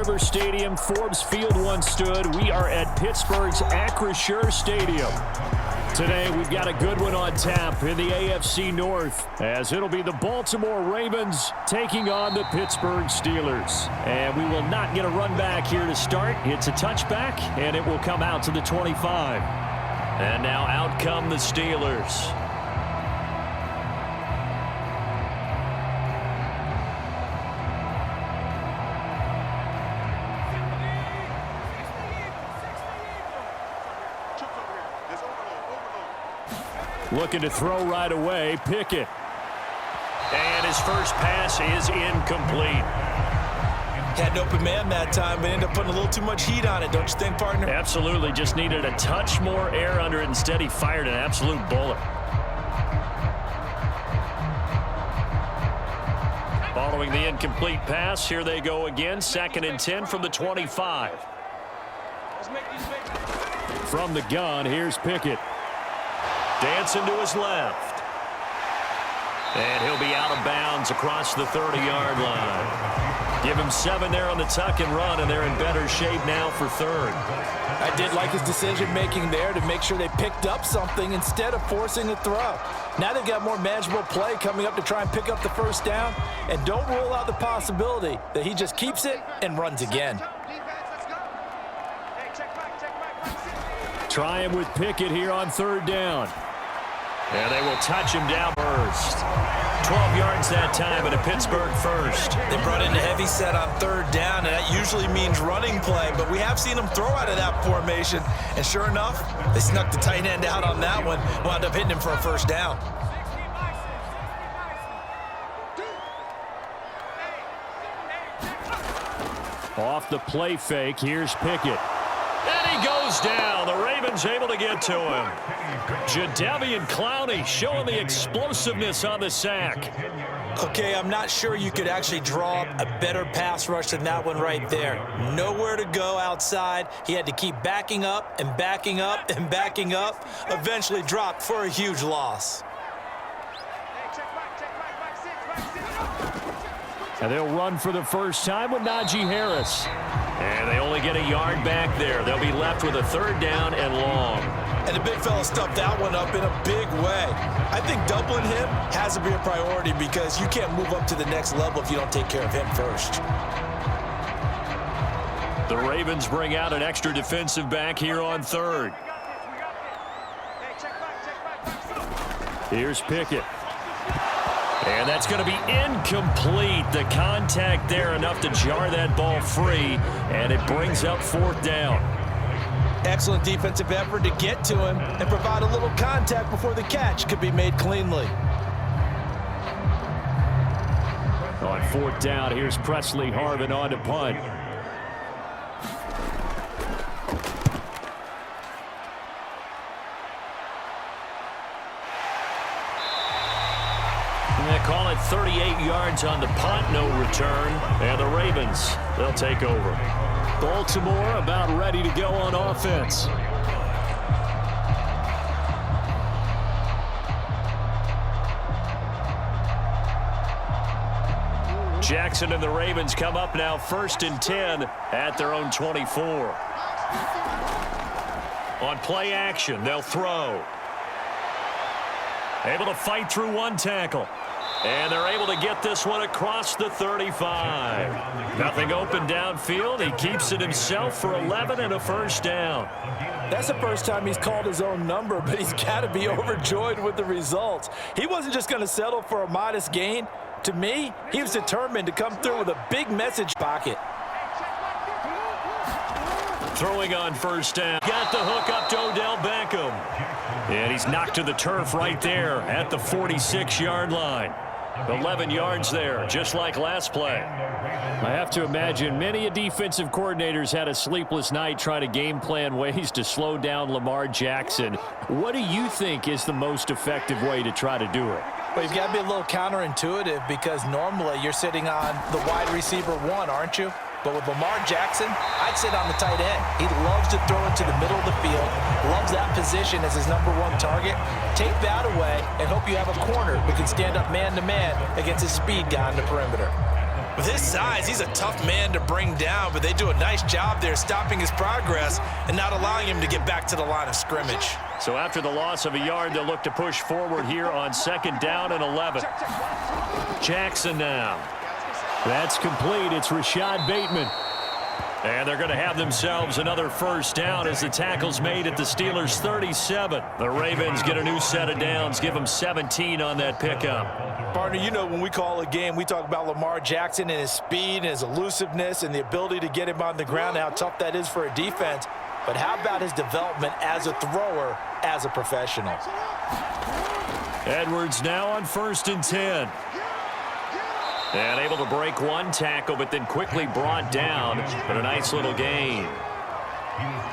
River Stadium, Forbes Field once stood. We are at Pittsburgh's Acrisure Stadium. Today, we've got a good one on tap in the AFC North, as it'll be the Baltimore Ravens taking on the Pittsburgh Steelers. And we will not get a run back here to start. It's a touchback, and it will come out to the 25. And now out come the Steelers. Looking to throw right away, Pickett. And his first pass is incomplete. Had an open man that time, but ended up putting a little too much heat on it, don't you think, partner? Absolutely, just needed a touch more air under it. Instead, he fired an absolute bullet. Following the incomplete pass, here they go again. 2nd and 10 from the 25. From the gun, here's Pickett. Dancing to his left. And he'll be out of bounds across the 30-yard line. Give him 7 there on the tuck and run, and they're in better shape now for 3rd. I did like his decision-making there to make sure they picked up something instead of forcing a throw. Now they've got more manageable play coming up to try and pick up the first down, and don't rule out the possibility that he just keeps it and runs again. Try him with Pickett here on 3rd down. And they will touch him down first. 12 yards that time, and a Pittsburgh first. They brought in a heavy set on 3rd down, and that usually means running play, but we have seen them throw out of that formation. And sure enough, they snuck the tight end out on that one, wound up hitting him for a first down. Off the play fake, here's Pickett. And he goes down. The Ravens able to get to him. Jadeveon Clowney showing the explosiveness on the sack. Okay, I'm not sure you could actually draw up a better pass rush than that one right there. Nowhere to go outside. He had to keep backing up and backing up and backing up. Eventually dropped for a huge loss. And they'll run for the first time with Najee Harris. And they only get a yard back there. They'll be left with a 3rd down and long. And the big fella stuffed that one up in a big way. I think doubling him has to be a priority because you can't move up to the next level if you don't take care of him first. The Ravens bring out an extra defensive back here on 3rd. Here's Pickett. And that's going to be incomplete. The contact there enough to jar that ball free, and it brings up 4th down. Excellent defensive effort to get to him and provide a little contact before the catch could be made cleanly. On 4th down, here's Presley Harvin on to punt. They call it 38 yards on the punt, no return. And the Ravens, they'll take over. Baltimore about ready to go on offense. Jackson and the Ravens come up now 1st and 10 at their own 24. On play action, they'll throw. Able to fight through one tackle. And they're able to get this one across the 35. Nothing open downfield. He keeps it himself for 11 and a first down. That's the first time he's called his own number, but he's got to be overjoyed with the results. He wasn't just going to settle for a modest gain. To me, he was determined to come through with a big message pocket. Throwing on first down. Got the hook up to Odell Beckham. And he's knocked to the turf right there at the 46-yard line. 11 yards there, just like last play. I have to imagine many defensive coordinators had a sleepless night trying to game plan ways to slow down Lamar Jackson. What do you think is the most effective way to try to do it? Well, you've got to be a little counterintuitive because normally you're sitting on the wide receiver 1, aren't you? But with Lamar Jackson, I'd sit on the tight end. He loves to throw it to the middle of the field, loves that position as his #1 target. Take that away and hope you have a corner who can stand up man-to-man against his speed guy on the perimeter. With his size, he's a tough man to bring down, but they do a nice job there stopping his progress and not allowing him to get back to the line of scrimmage. So after the loss of a yard, they'll look to push forward here on 2nd down and 11. Jackson now. That's complete. It's Rashad Bateman. And they're going to have themselves another 1st down as the tackle's made at the Steelers' 37. The Ravens get a new set of downs, give them 17 on that pickup. Partner, you know when we call a game, we talk about Lamar Jackson and his speed and his elusiveness and the ability to get him on the ground and how tough that is for a defense. But how about his development as a thrower, as a professional? Edwards now on 1st and 10. And able to break one tackle, but then quickly brought down. But a nice little gain.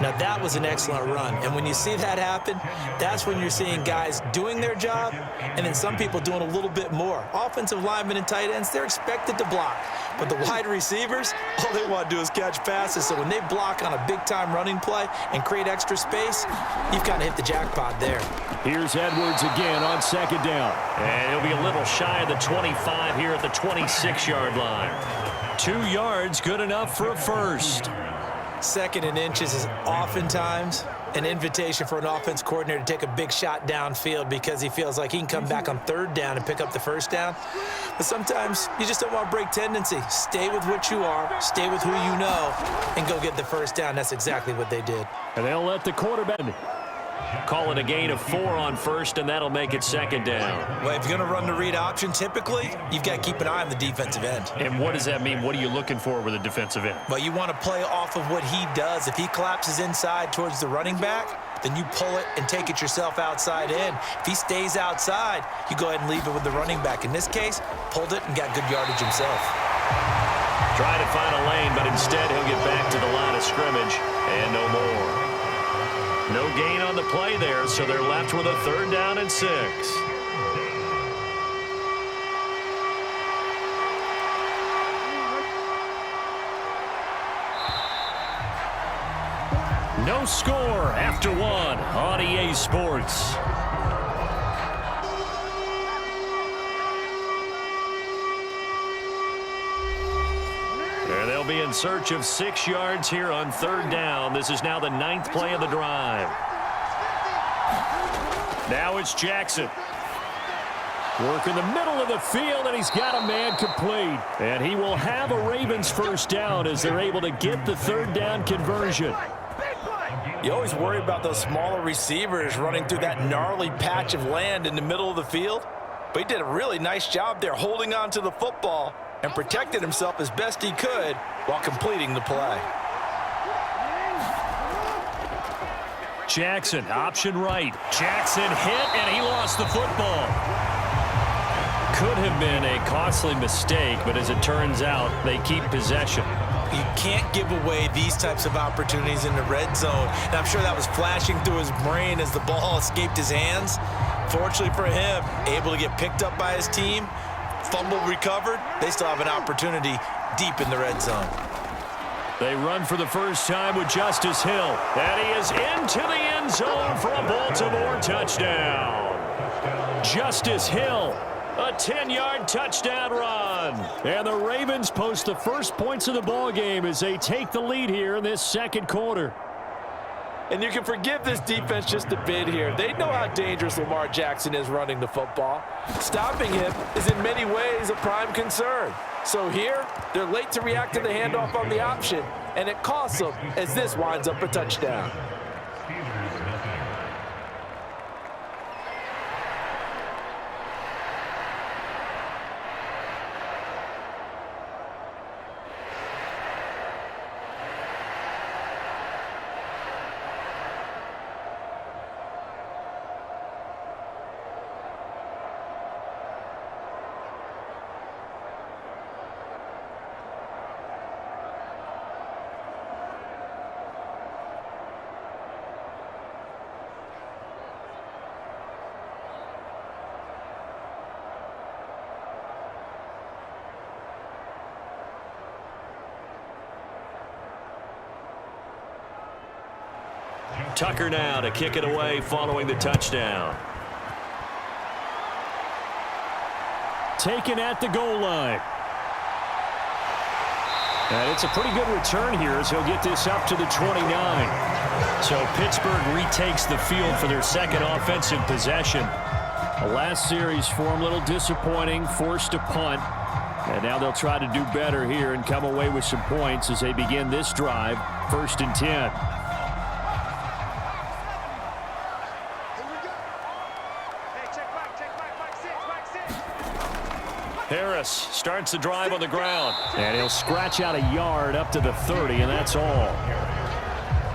Now, that was an excellent run. And when you see that happen, that's when you're seeing guys doing their job and then some people doing a little bit more. Offensive linemen and tight ends, they're expected to block. But the wide receivers, all they want to do is catch passes. So when they block on a big-time running play and create extra space, you've kind of hit the jackpot there. Here's Edwards again on 2nd down. And he'll be a little shy of the 25 here at the 26-yard line. 2 yards, good enough for a first. 2nd and inches is oftentimes an invitation for an offense coordinator to take a big shot downfield because he feels like he can come back on 3rd down and pick up the 1st down. But sometimes you just don't want to break tendency. Stay with what you are, stay with who you know, and go get the 1st down. That's exactly what they did. And they'll let the quarterback call it a gain of 4 on 1st, and that'll make it 2nd down. Well, if you're going to run the read option, typically, you've got to keep an eye on the defensive end. And what does that mean? What are you looking for with a defensive end? Well, you want to play off of what he does. If he collapses inside towards the running back, then you pull it and take it yourself outside in. If he stays outside, you go ahead and leave it with the running back. In this case, pulled it and got good yardage himself. Try to find a lane, but instead he'll get back to the line of scrimmage and no more. No gain on the play there, so they're left with a 3rd down and 6. No score after 1 on EA Sports. And they'll be in search of 6 yards here on 3rd down. This is now the 9th play of the drive. Now it's Jackson. Work in the middle of the field, and he's got a man complete. And he will have a Ravens 1st down as they're able to get the 3rd down conversion. You always worry about those smaller receivers running through that gnarly patch of land in the middle of the field. But he did a really nice job there holding on to the football and protected himself as best he could while completing the play. Jackson, option right. Jackson hit, and he lost the football. Could have been a costly mistake, but as it turns out, they keep possession. You can't give away these types of opportunities in the red zone. And I'm sure that was flashing through his brain as the ball escaped his hands. Fortunately for him, able to get picked up by his team, fumble recovered, they still have an opportunity deep in the red zone. They run for the first time with Justice Hill. And he is into the end zone for a Baltimore touchdown. Justice Hill, a 10-yard touchdown run. And the Ravens post the first points of the ball game as they take the lead here in this 2nd quarter. And you can forgive this defense just a bit here. They know how dangerous Lamar Jackson is running the football. Stopping him is in many ways a prime concern. So here, they're late to react to the handoff on the option, and it costs them as this winds up a touchdown. Tucker now to kick it away following the touchdown. Taken at the goal line. And it's a pretty good return here as he'll get this up to the 29. So Pittsburgh retakes the field for their second offensive possession. The last series for him, a little disappointing, forced to punt. And now they'll try to do better here and come away with some points as they begin this drive, 1st and 10. Harris starts the drive on the ground. And he'll scratch out a yard up to the 30, and that's all.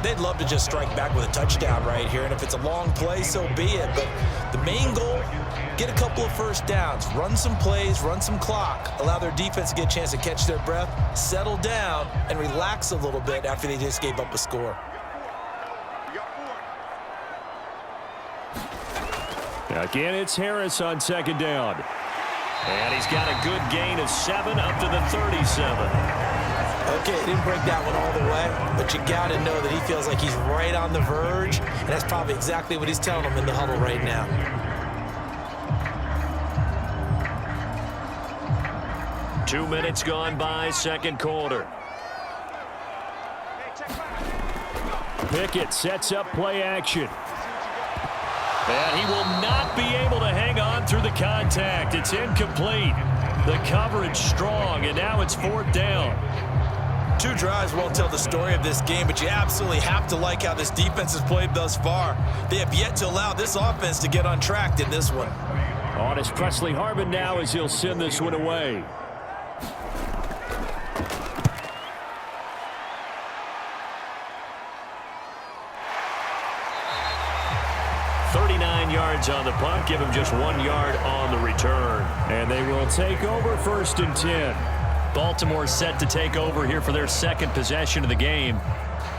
They'd love to just strike back with a touchdown right here, and if it's a long play, so be it. But the main goal, get a couple of first downs, run some plays, run some clock, allow their defense to get a chance to catch their breath, settle down, and relax a little bit after they just gave up a score. Again, it's Harris on 2nd down. And he's got a good gain of 7 up to the 37. Okay, didn't break that one all the way, but you got to know that he feels like he's right on the verge, and that's probably exactly what he's telling them in the huddle right now. Two minutes gone by, second quarter. Pickett sets up play action. And he will not be able to hang on through the contact. It's incomplete. The coverage strong, and now it's 4th down. 2 drives won't tell the story of this game, but you absolutely have to like how this defense has played thus far. They have yet to allow this offense to get on track in this one. On is Presley Harvin now as he'll send this one away. Yards on the punt, give him just 1 yard on the return. And they will take over 1st and 10. Baltimore set to take over here for their second possession of the game.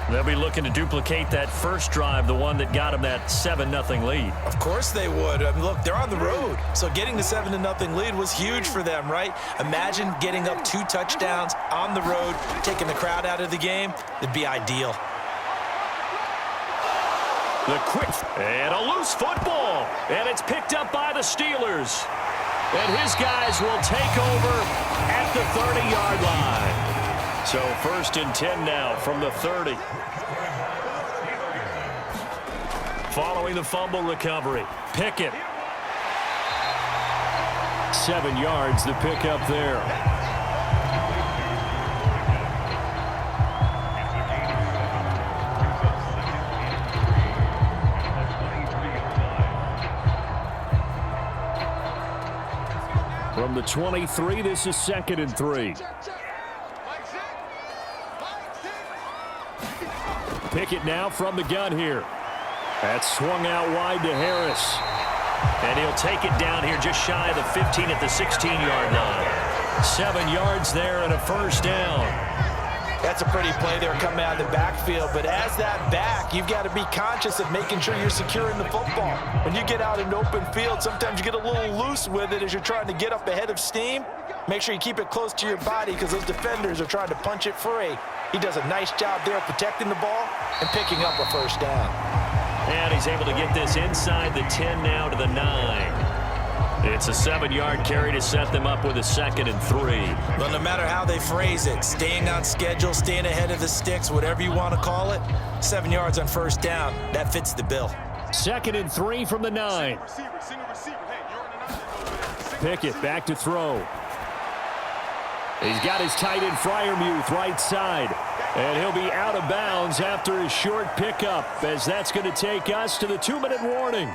They'll be looking to duplicate that first drive, the one that got them that 7-0 lead. Of course they would. I mean, look, they're on the road, so getting the 7-0 lead was huge for them, right? Imagine getting up 2 touchdowns on the road, taking the crowd out of the game. It'd be ideal. The quick and a loose football, and it's picked up by the Steelers. And his guys will take over at the 30-yard line. So 1st and 10 now from the 30. Following the fumble recovery, Pickett. 7 yards, the pickup there. From the 23, this is 2nd and 3. Pickett now from the gun here. That's swung out wide to Harris. And he'll take it down here just shy of the 15 at the 16-yard line. 7 yards there and a 1st down. That's a pretty play there coming out of the backfield, but as that back, you've got to be conscious of making sure you're securing the football. When you get out in open field, sometimes you get a little loose with it as you're trying to get up ahead of steam. Make sure you keep it close to your body because those defenders are trying to punch it free. He does a nice job there protecting the ball and picking up a 1st down. And he's able to get this inside the 10 now to the 9. It's a 7-yard carry to set them up with a 2nd and 3. Well, no matter how they phrase it, staying on schedule, staying ahead of the sticks, whatever you want to call it, 7 yards on 1st down, that fits the bill. 2nd and 3 from the 9. Pickett back to throw. He's got his tight end Freiermuth right side. And he'll be out of bounds after his short pickup, as that's going to take us to the 2-minute warning.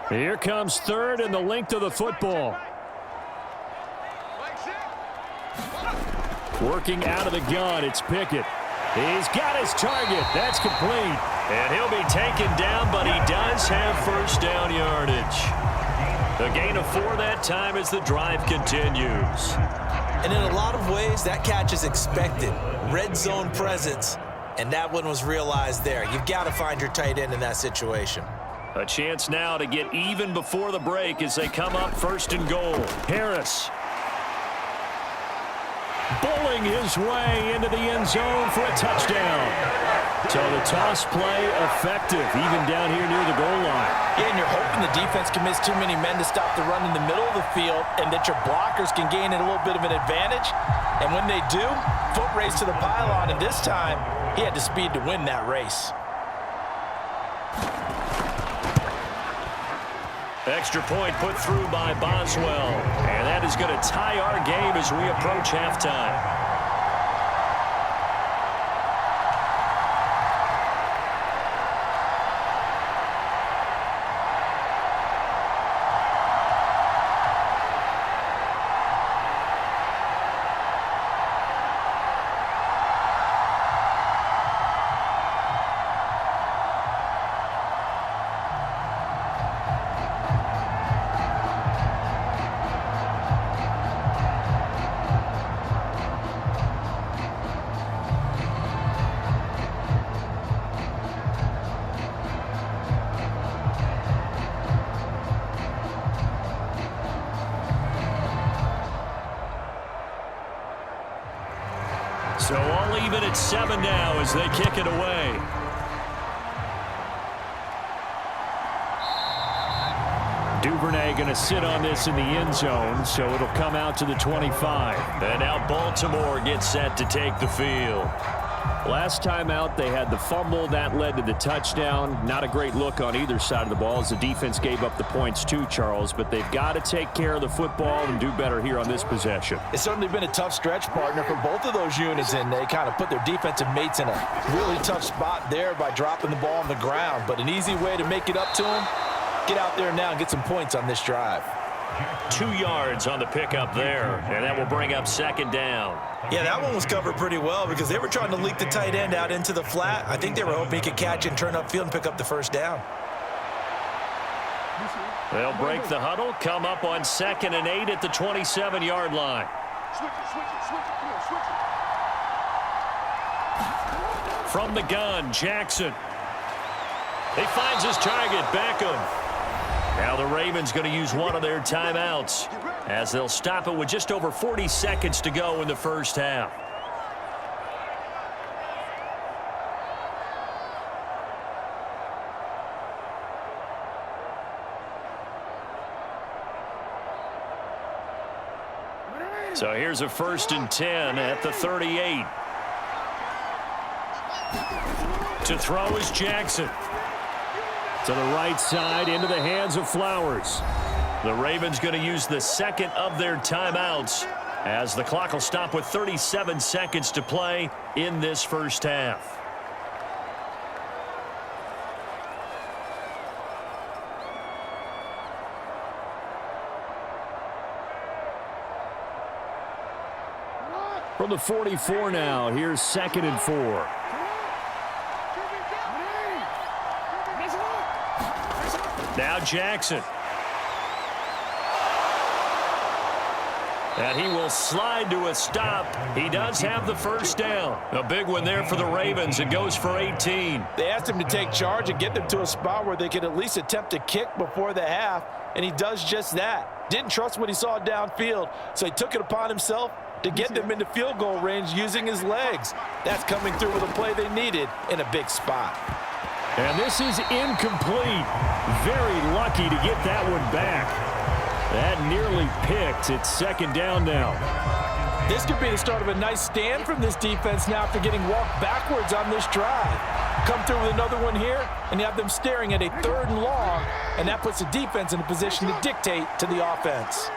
Here comes 3rd and the length of the football. Working out of the gun, it's Pickett. He's got his target. That's complete. And he'll be taken down, but he does have 1st down yardage. A gain of 4 that time as the drive continues. And in a lot of ways, that catch is expected. Red zone presence, and that one was realized there. You've got to find your tight end in that situation. A chance now to get even before the break as they come up 1st and goal. Harris. bowling his way into the end zone for a touchdown. So the toss play effective, even down here near the goal line. Yeah, and you're hoping the defense commits too many men to stop the run in the middle of the field and that your blockers can gain a little bit of an advantage. And when they do, foot race to the pylon, and this time he had the speed to win that race. Extra point put through by Boswell. And that is going to tie our game as we approach halftime. So all even at 7 now as they kick it away. Duvernay going to sit on this in the end zone, so it'll come out to the 25. And now Baltimore gets set to take the field. Last time out, they had the fumble. That led to the touchdown. Not a great look on either side of the ball as the defense gave up the points too, Charles. But they've got to take care of the football and do better here on this possession. It's certainly been a tough stretch, partner, for both of those units, and they kind of put their defensive mates in a really tough spot there by dropping the ball on the ground. But an easy way to make it up to them, get out there now and get some points on this drive. 2 yards on the pickup there, and that will bring up second down. Yeah, that one was covered pretty well because they were trying to leak the tight end out into the flat. I think they were hoping he could catch and turn upfield and pick up the first down. They'll break the huddle, come up on 2nd and 8 at the 27-yard line. From the gun, Jackson. He finds his target, Beckham. Now the Ravens going to use one of their timeouts as they'll stop it with just over 40 seconds to go in the first half. So here's a 1st and 10 at the 38. To throw is Jackson. To the right side, into the hands of Flowers. The Ravens going to use the second of their timeouts as the clock will stop with 37 seconds to play in this first half. From the 44 now, here's 2nd and 4. Now Jackson. And he will slide to a stop. He does have the first down. A big one there for the Ravens. It goes for 18. They asked him to take charge and get them to a spot where they could at least attempt to kick before the half, and he does just that. Didn't trust what he saw downfield, so he took it upon himself to get them into field goal range using his legs. That's coming through with a play they needed in a big spot. And this is incomplete. Very lucky to get that one back. That nearly picked. It's 2nd down now. This could be the start of a nice stand from this defense now after getting walked backwards on this drive. Come through with another one here, and you have them staring at a 3rd and long, and that puts the defense in a position to dictate to the offense.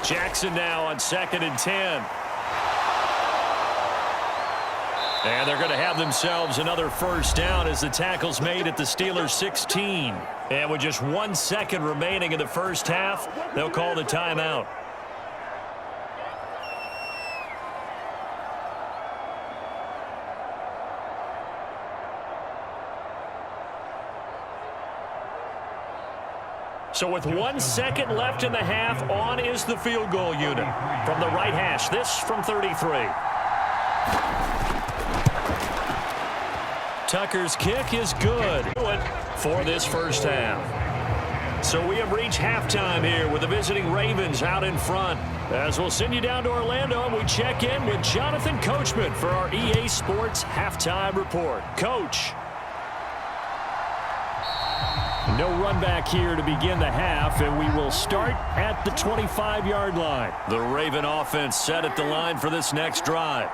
Jackson now on 2nd and 10. And they're going to have themselves another first down as the tackle's made at the Steelers' 16. And with just 1 second remaining in the first half, they'll call the timeout. So with 1 second left in the half, on is the field goal unit. From the right hash, this from 33. Tucker's kick is good for this first half. So we have reached halftime here with the visiting Ravens out in front. As we'll send you down to Orlando, and we check in with Jonathan Coachman for our EA Sports Halftime Report. Coach. No run back here to begin the half, and we will start at the 25-yard line. The Raven offense set at the line for this next drive.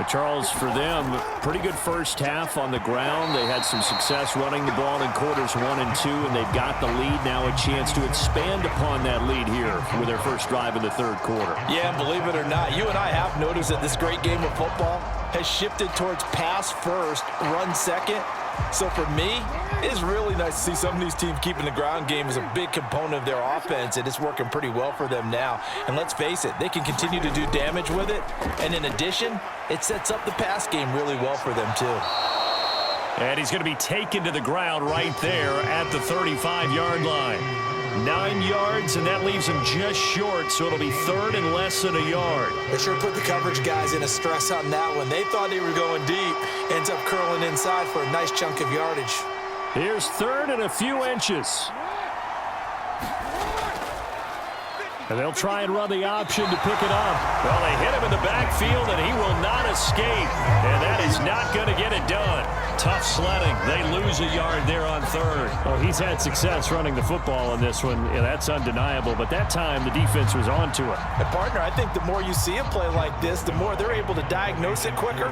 Charles, for them, pretty good first half on the ground. They had some success running the ball in quarters 1 and 2, and they've got the lead. Now a chance to expand upon that lead here with their first drive in the third quarter. Yeah, believe it or not, you and I have noticed that this great game of football has shifted towards pass first, run second. So for me, it's really nice to see some of these teams keeping the ground game as a big component of their offense, and it's working pretty well for them now. And let's face it, they can continue to do damage with it. And in addition, it sets up the pass game really well for them too. And he's going to be taken to the ground right there at the 35-yard line. 9 yards, and that leaves him just short, so it'll be third and less than a yard. They sure put the coverage guys in a stress on that one. They thought they were going deep. Ends up curling inside for a nice chunk of yardage. Here's third and a few inches. And they'll try and run the option to pick it up. Well, they hit him in the backfield, and he will not escape. And that is not going to get it done. Tough sledding. They lose a yard there on third. Well, he's had success running the football in this one. Yeah, that's undeniable. But that time, the defense was on to it. And, partner, I think the more you see a play like this, the more they're able to diagnose it quicker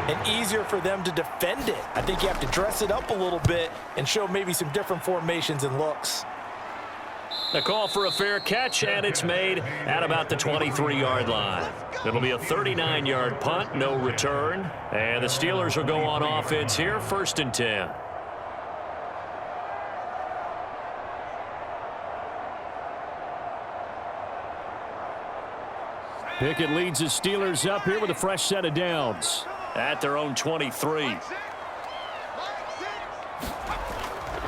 and easier for them to defend it. I think you have to dress it up a little bit and show maybe some different formations and looks. The call for a fair catch, and it's made at about the 23-yard line. It'll be a 39-yard punt, no return. And the Steelers will go on offense here, 1st and 10. Pickett leads the Steelers up here with a fresh set of downs. At their own 23.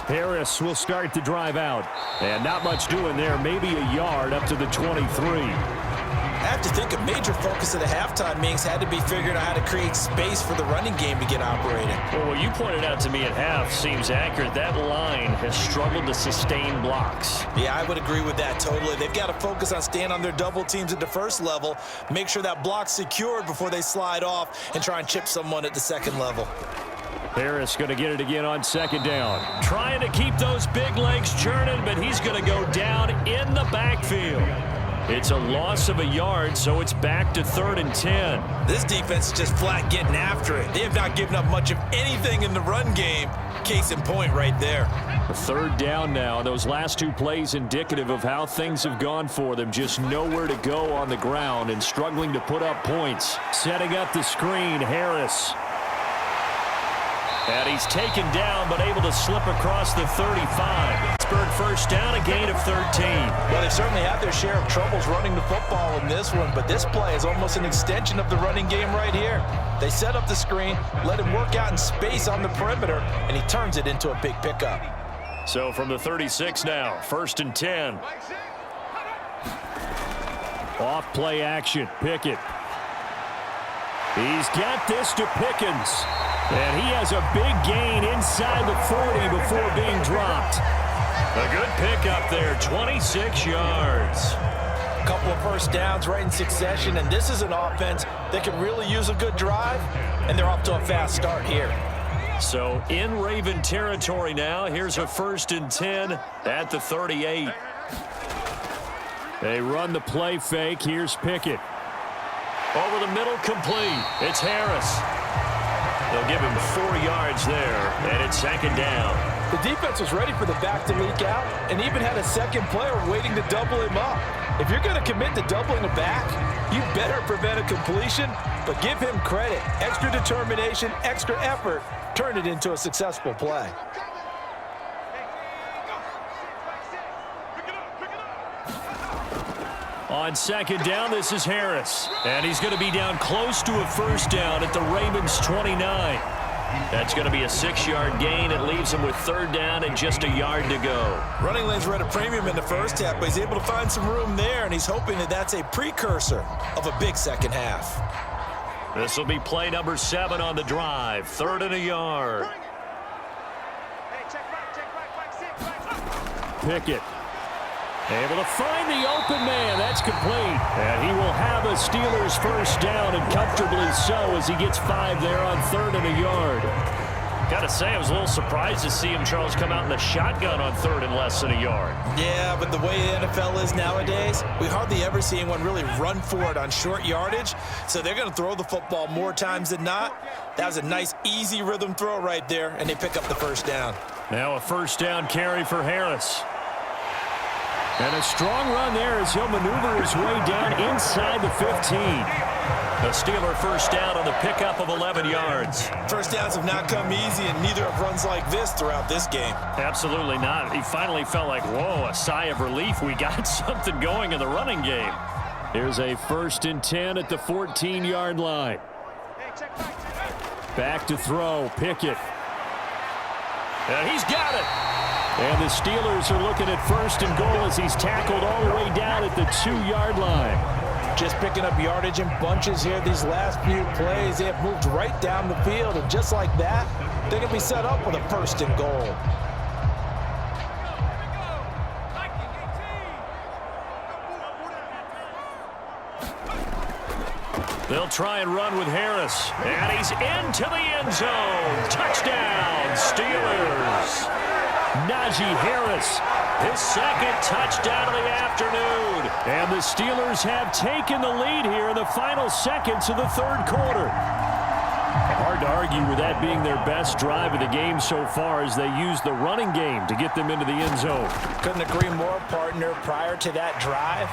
Harris will start the drive out. And not much doing there. Maybe a yard up to the 23. I have to think a major focus of the halftime meetings had to be figuring out how to create space for the running game to get operating. Well, what you pointed out to me at half seems accurate. That line has struggled to sustain blocks. Yeah, I would agree with that totally. They've got to focus on staying on their double teams at the first level, make sure that block's secured before they slide off and try and chip someone at the second level. Harris going to get it again on 2nd down. Trying to keep those big legs churning, but he's going to go down in the backfield. It's a loss of a yard, so it's back to 3rd and 10. This defense is just flat getting after it. They have not given up much of anything in the run game. Case in point right there. 3rd down now. Those last 2 plays indicative of how things have gone for them. Just nowhere to go on the ground and struggling to put up points. Setting up the screen, Harris. And he's taken down, but able to slip across the 35. Pittsburgh first down, a gain of 13. Well, they've certainly had their share of troubles running the football in this one, but this play is almost an extension of the running game right here. They set up the screen, let him work out in space on the perimeter, and he turns it into a big pickup. So from the 36 now, 1st and 10. Off play action, Pickett. He's got this to Pickens. And he has a big gain inside the 40 before being dropped. A good pickup there, 26 yards. A couple of first downs right in succession, and this is an offense that can really use a good drive, and they're off to a fast start here. So in Raven territory now, here's a 1st and 10 at the 38. They run the play fake. Here's Pickett. Over the middle, complete. It's Harris. They'll give him 4 yards there, and it's 2nd down. The defense was ready for the back to leak out and even had a second player waiting to double him up. If you're going to commit to doubling a back, you better prevent a completion, but give him credit. Extra determination, extra effort, turned it into a successful play. On 2nd down, this is Harris. And he's going to be down close to a 1st down at the Ravens' 29. That's going to be a 6-yard gain. It leaves him with 3rd down and just a yard to go. Running lanes were at a premium in the first half, but he's able to find some room there, and he's hoping that that's a precursor of a big second half. This will be play number 7 on the drive. 3rd and a yard. Pickett Able to find the open man. That's complete. And he will have a Steelers first down, and comfortably so, as he gets 5 there on 3rd and a yard. Got to say, I was a little surprised to see him, Charles, come out in the shotgun on 3rd and less than a yard. Yeah, but the way the NFL is nowadays, we hardly ever see anyone really run for it on short yardage. So they're going to throw the football more times than not. That was a nice, easy rhythm throw right there, and they pick up the first down. Now a first down carry for Harris. And a strong run there as he'll maneuver his way down inside the 15. A Steeler first down on the pickup of 11 yards. First downs have not come easy, and neither have runs like this throughout this game. Absolutely not. He finally felt like, whoa, a sigh of relief. We got something going in the running game. Here's a 1st and 10 at the 14-yard line. Back to throw, Pickett. And he's got it. And the Steelers are looking at 1st and goal as he's tackled all the way down at the 2-yard line. Just picking up yardage in bunches here these last few plays. They have moved right down the field, and just like that, they're going to be set up with a 1st and goal. They'll try and run with Harris. And he's into the end zone. Touchdown, Steelers. Najee Harris, his 2nd touchdown of the afternoon. And the Steelers have taken the lead here in the final seconds of the 3rd quarter. Hard to argue with that being their best drive of the game so far as they use the running game to get them into the end zone. Couldn't agree more, partner. Prior to that drive,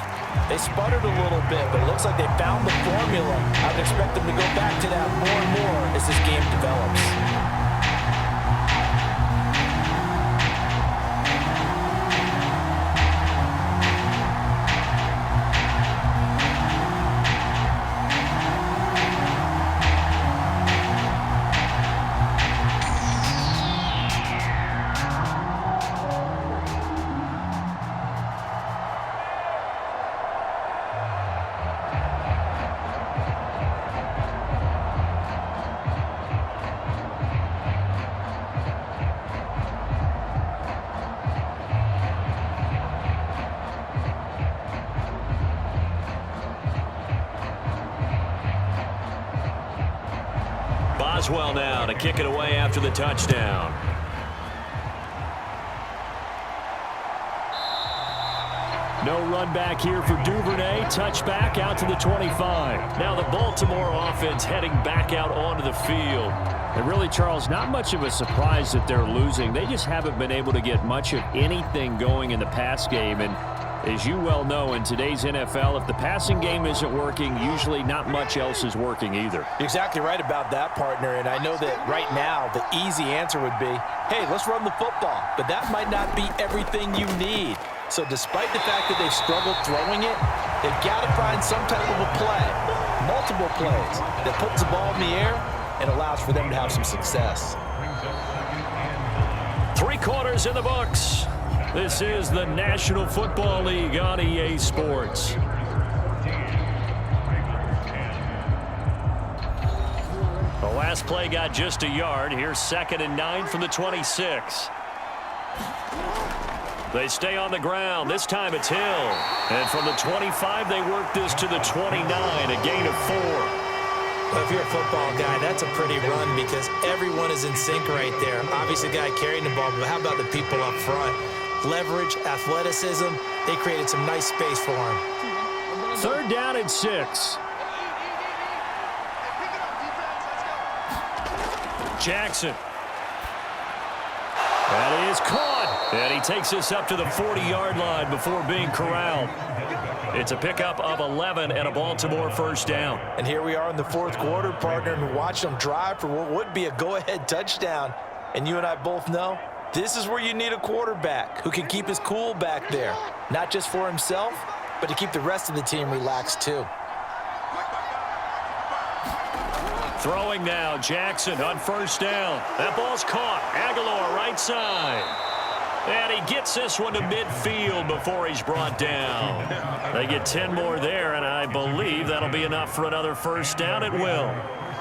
they sputtered a little bit, but it looks like they found the formula. I would expect them to go back to that more and more as this game develops. Boswell now to kick it away after the touchdown. No run back here for Duvernay. Touchback out to the 25. Now the Baltimore offense heading back out onto the field. And really, Charles, not much of a surprise that they're losing. They just haven't been able to get much of anything going in the pass game. And as you well know, in today's NFL, if the passing game isn't working, usually not much else is working either. You're exactly right about that, partner. And I know that right now the easy answer would be, hey, let's run the football. But that might not be everything you need. So despite the fact that they've struggled throwing it, they've got to find some type of a play, multiple plays, that puts the ball in the air and allows for them to have some success. 3 quarters in the books. This is the National Football League on EA Sports. The last play got just a yard. Here's 2nd and 9 from the 26. They stay on the ground. This time it's Hill. And from the 25, they work this to the 29, a gain of 4. Well, if you're a football guy, that's a pretty run because everyone is in sync right there. Obviously, the guy carrying the ball, but how about the people up front? Leverage, athleticism, they created some nice space for him. 3rd down and 6. Jackson. That is caught. And he takes us up to the 40-yard line before being corralled. It's a pickup of 11 and a Baltimore first down. And here we are in the 4th quarter, partner, and watch them drive for what would be a go-ahead touchdown. And you and I both know this is where you need a quarterback who can keep his cool back there, not just for himself, but to keep the rest of the team relaxed too. Throwing now, Jackson on first down. That ball's caught. Aguilar right side. And he gets this one to midfield before he's brought down. They get 10 more there, and I believe that'll be enough for another first down. It will.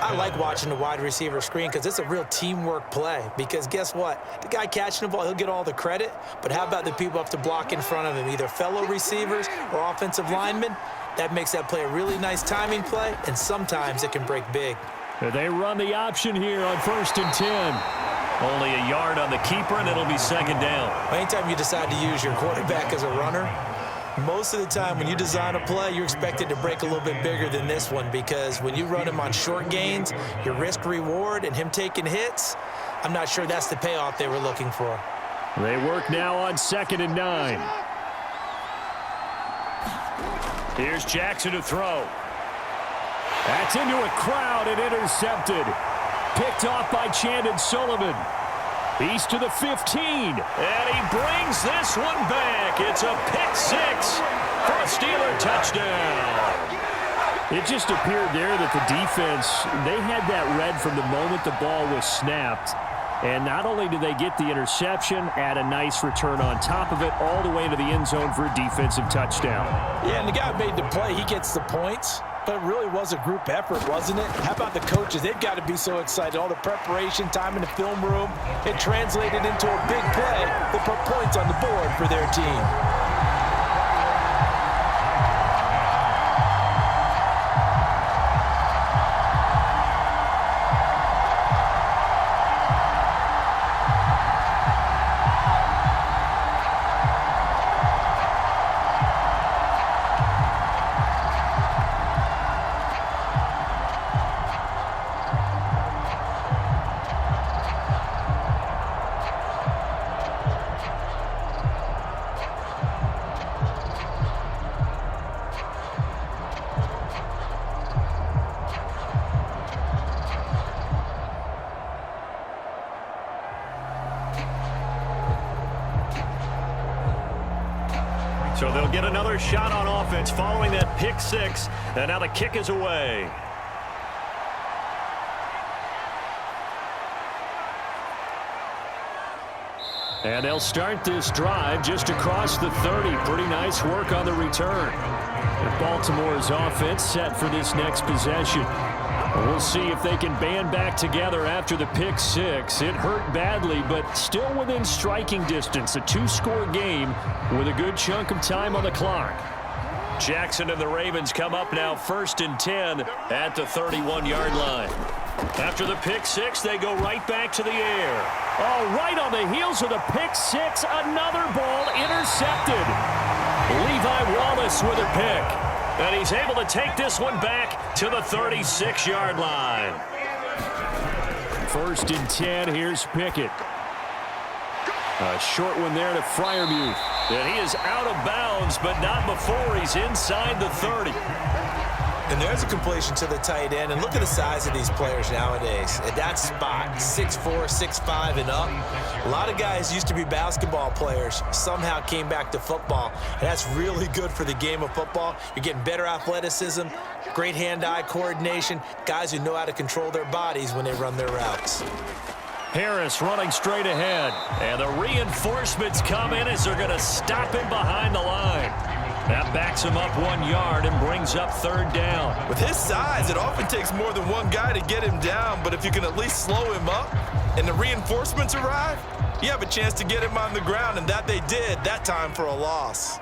I like watching the wide receiver screen because it's a real teamwork play. Because guess what? The guy catching the ball, he'll get all the credit. But how about the people up to block in front of him, either fellow receivers or offensive linemen? That makes that play a really nice timing play, and sometimes it can break big. They run the option here on 1st and 10. Only a yard on the keeper, and it'll be 2nd down. Anytime you decide to use your quarterback as a runner, most of the time when you design a play, you're expected to break a little bit bigger than this one, because when you run him on short gains, your risk-reward and him taking hits, I'm not sure that's the payoff they were looking for. They work now on 2nd and 9. Here's Jackson to throw. That's into a crowd and intercepted. Picked off by Chandon Sullivan. He's to the 15. And he brings this one back. It's a pick 6 for a Steeler touchdown. It just appeared there that the defense, they had that read from the moment the ball was snapped. And not only did they get the interception, add a nice return on top of it, all the way into the end zone for a defensive touchdown. Yeah, and the guy made the play. He gets the points. But it really was a group effort, wasn't it? How about the coaches? They've got to be so excited. All the preparation, time in the film room, it translated into a big play that put points on the board for their team. So they'll get another shot on offense following that pick 6. And now the kick is away. And they'll start this drive just across the 30. Pretty nice work on the return. And Baltimore's offense set for this next possession. We'll see if they can band back together after the pick 6. It hurt badly, but still within striking distance. A 2-score game with a good chunk of time on the clock. Jackson and the Ravens come up now 1st and 10 at the 31-yard line. After the pick 6, they go right back to the air. Oh, right on the heels of the pick 6, another ball intercepted. Levi Wallace with a pick. And he's able to take this one back to the 36-yard line. 1st and 10, here's Pickett. A short one there to Freiermuth. And he is out of bounds, but not before he's inside the 30. And there's a completion to the tight end. And look at the size of these players nowadays. At that spot, 6'4", 6'5", and up. A lot of guys used to be basketball players, somehow came back to football. And that's really good for the game of football. You're getting better athleticism, great hand-eye coordination, guys who know how to control their bodies when they run their routes. Harris running straight ahead. And the reinforcements come in as they're going to stop him behind the line. That backs him up 1 yard and brings up 3rd down. With his size, it often takes more than one guy to get him down, but if you can at least slow him up and the reinforcements arrive, you have a chance to get him on the ground, and that they did, that time for a loss.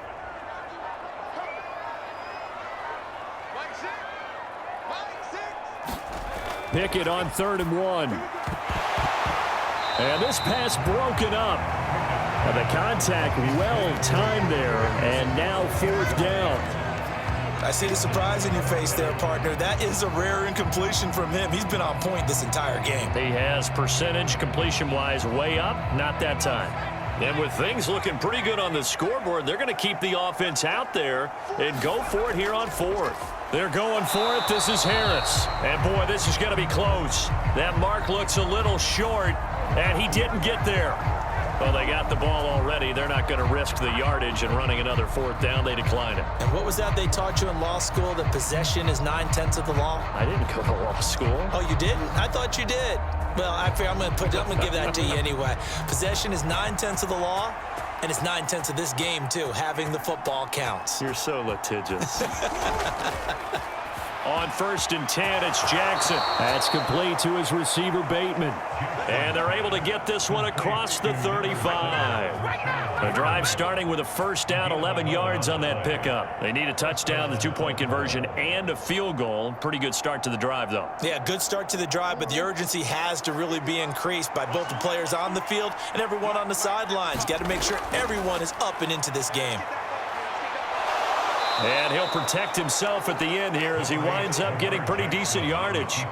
Pickett on 3rd and 1. And this pass broken up. And the contact well-timed there, and now 4th down. I see the surprise in your face there, partner. That is a rare incompletion from him. He's been on point this entire game. He has percentage completion-wise way up, not that time. And with things looking pretty good on the scoreboard, they're going to keep the offense out there and go for it here on 4th. They're going for it. This is Harris. And, boy, this is going to be close. That mark looks a little short, and he didn't get there. Well, they got the ball already. They're not going to risk the yardage and running another 4th down. They decline it. And what was that they taught you in law school, that possession is 9/10 of the law? I didn't go to law school. Oh, you didn't? I thought you did. Well, I'm going to give that to you anyway. Possession is 9/10 of the law, and it's 9/10 of this game, too. Having the football counts. You're so litigious. On 1st and 10, it's Jackson. That's complete to his receiver, Bateman. And they're able to get this one across the 35. The drive starting with a first down, 11 yards on that pickup. They need a touchdown, the 2-point conversion, and a field goal. Pretty good start to the drive, though. Yeah, good start to the drive, but the urgency has to really be increased by both the players on the field and everyone on the sidelines. Got to make sure everyone is up and into this game. And he'll protect himself at the end here as he winds up getting pretty decent yardage.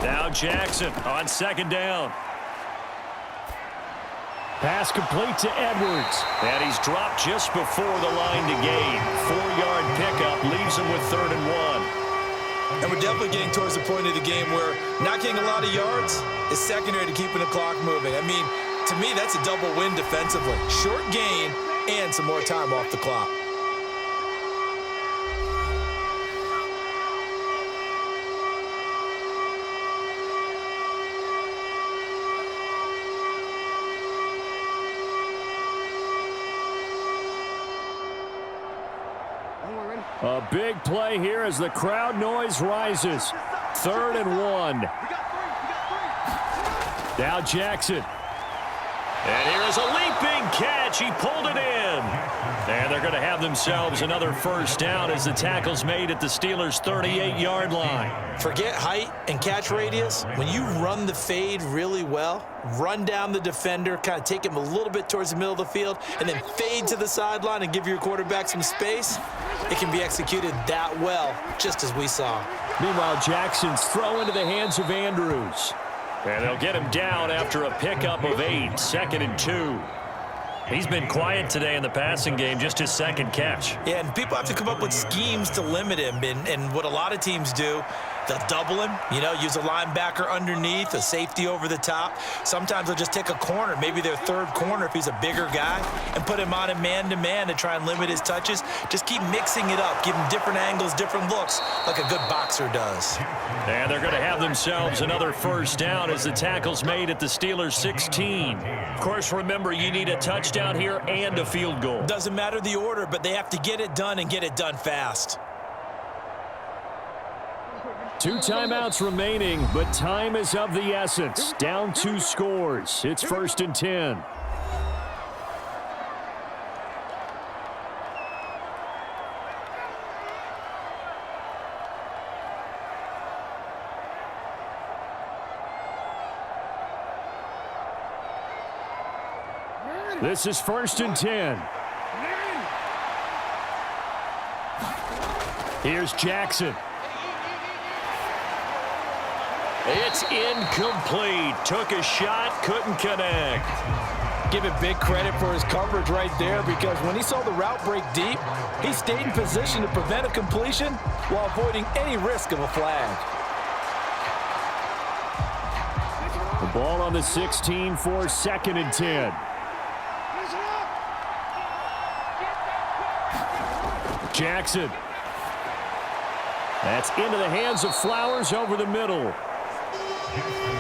Now Jackson on 2nd down. Pass complete to Edwards. And he's dropped just before the line to gain. 4-yard pickup leaves him with 3rd and 1. And we're definitely getting towards the point of the game where not getting a lot of yards is secondary to keeping the clock moving. I mean, to me, that's a double win defensively. Short gain and some more time off the clock. A big play here as the crowd noise rises. 3rd and 1. Now Jackson. And here is a leaping catch. He pulled it in. And they're going to have themselves another first down as the tackle's made at the Steelers' 38-yard line. Forget height and catch radius. When you run the fade really well, run down the defender, kind of take him a little bit towards the middle of the field, and then fade to the sideline and give your quarterback some space, it can be executed that well, just as we saw. Meanwhile, Jackson's throw into the hands of Andrews. And they'll get him down after a pickup of 8, 2nd and 2. He's been quiet today in the passing game, just his 2nd catch. Yeah, and people have to come up with schemes to limit him. And what a lot of teams do, they'll double him, use a linebacker underneath, a safety over the top. Sometimes they'll just take a corner, maybe their 3rd corner if he's a bigger guy, and put him on a man-to-man to try and limit his touches. Just keep mixing it up, give him different angles, different looks, like a good boxer does. And they're going to have themselves another first down as the tackle's made at the Steelers' 16. Of course, remember, you need a touchdown here and a field goal. Doesn't matter the order, but they have to get it done and get it done fast. 2 timeouts remaining, but time is of the essence. Down 2 scores. It's 1st and 10. This is 1st and 10. Here's Jackson. It's incomplete. Took a shot, couldn't connect. Give him big credit for his coverage right there, because when he saw the route break deep, he stayed in position to prevent a completion while avoiding any risk of a flag. The ball on the 16 for 2nd and 10. Jackson. That's into the hands of Flowers over the middle.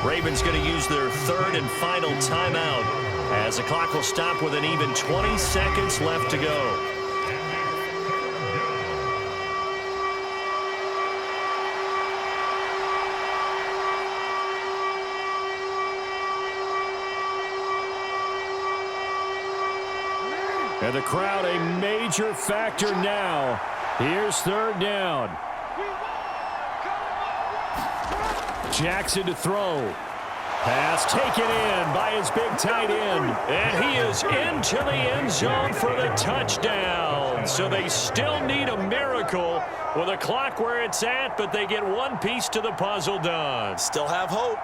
Ravens going to use their 3rd and final timeout as the clock will stop with an even 20 seconds left to go. And the crowd a major factor now. Here's 3rd down. Jackson to throw. Pass taken in by his big tight end. And he is into the end zone for the touchdown. So they still need a miracle with a clock where it's at, but they get one piece to the puzzle done. Still have hope.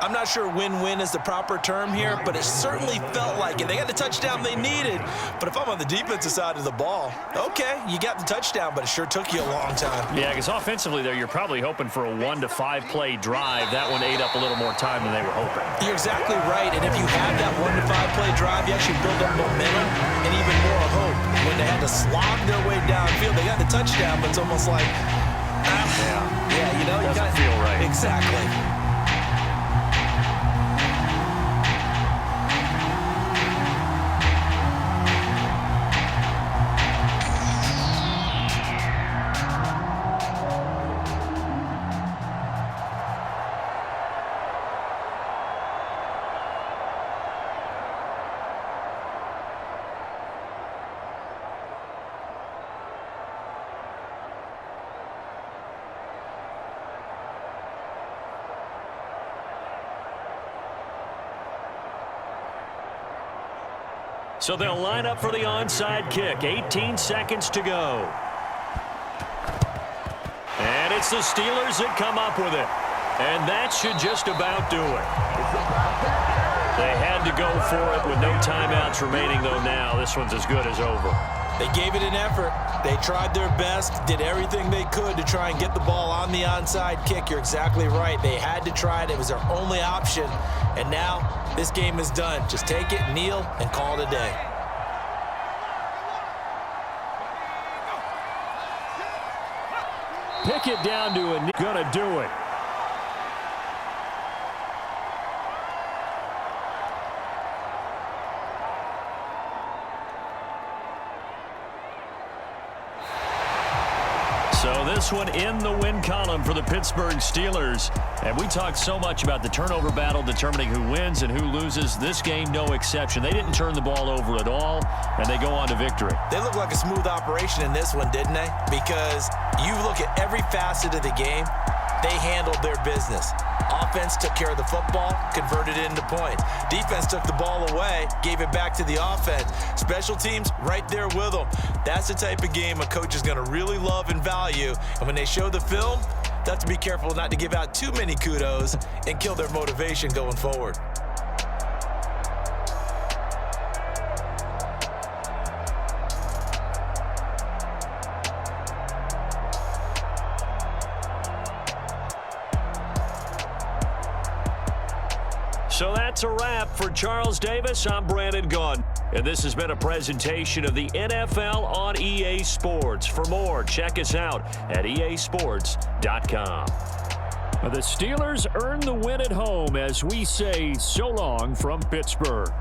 I'm not sure win-win is the proper term here, but it certainly felt like it. They got the touchdown they needed, but if I'm on the defensive side of the ball, okay, you got the touchdown, but it sure took you a long time. Yeah, because offensively there, you're probably hoping for a 1 to 5 play drive. That one ate up a little more time than they were hoping. You're exactly right, and if you have that 1 to 5 play drive, you actually build up momentum and even more hope. When they had to slog their way downfield, they got the touchdown, but it's almost like, yeah, you know, you doesn't feel right. Exactly. So they'll line up for the onside kick. 18 seconds to go. And it's the Steelers that come up with it. And that should just about do it. They had to go for it with no timeouts remaining, though now this one's as good as over. They gave it an effort. They tried their best, did everything they could to try and get the ball on the onside kick. You're exactly right. They had to try it. It was their only option. And now this game is done. Just take it, kneel, and call it a day. Pick it down to a knee. Gonna do it. So this one in the win column for the Pittsburgh Steelers. And we talked so much about the turnover battle determining who wins and who loses. This game, no exception. They didn't turn the ball over at all, and they go on to victory. They look like a smooth operation in this one, didn't they? Because you look at every facet of the game, they handled their business. Offense took care of the football, converted it into points. Defense took the ball away, gave it back to the offense. Special teams right there with them. That's the type of game a coach is going to really love and value. And when they show the film, they have to be careful not to give out too many kudos and kill their motivation going forward. So that's a wrap for Charles Davis. I'm Brandon Gaudin, and this has been a presentation of the NFL on EA Sports. For more, check us out at easports.com. The Steelers earn the win at home as we say so long from Pittsburgh.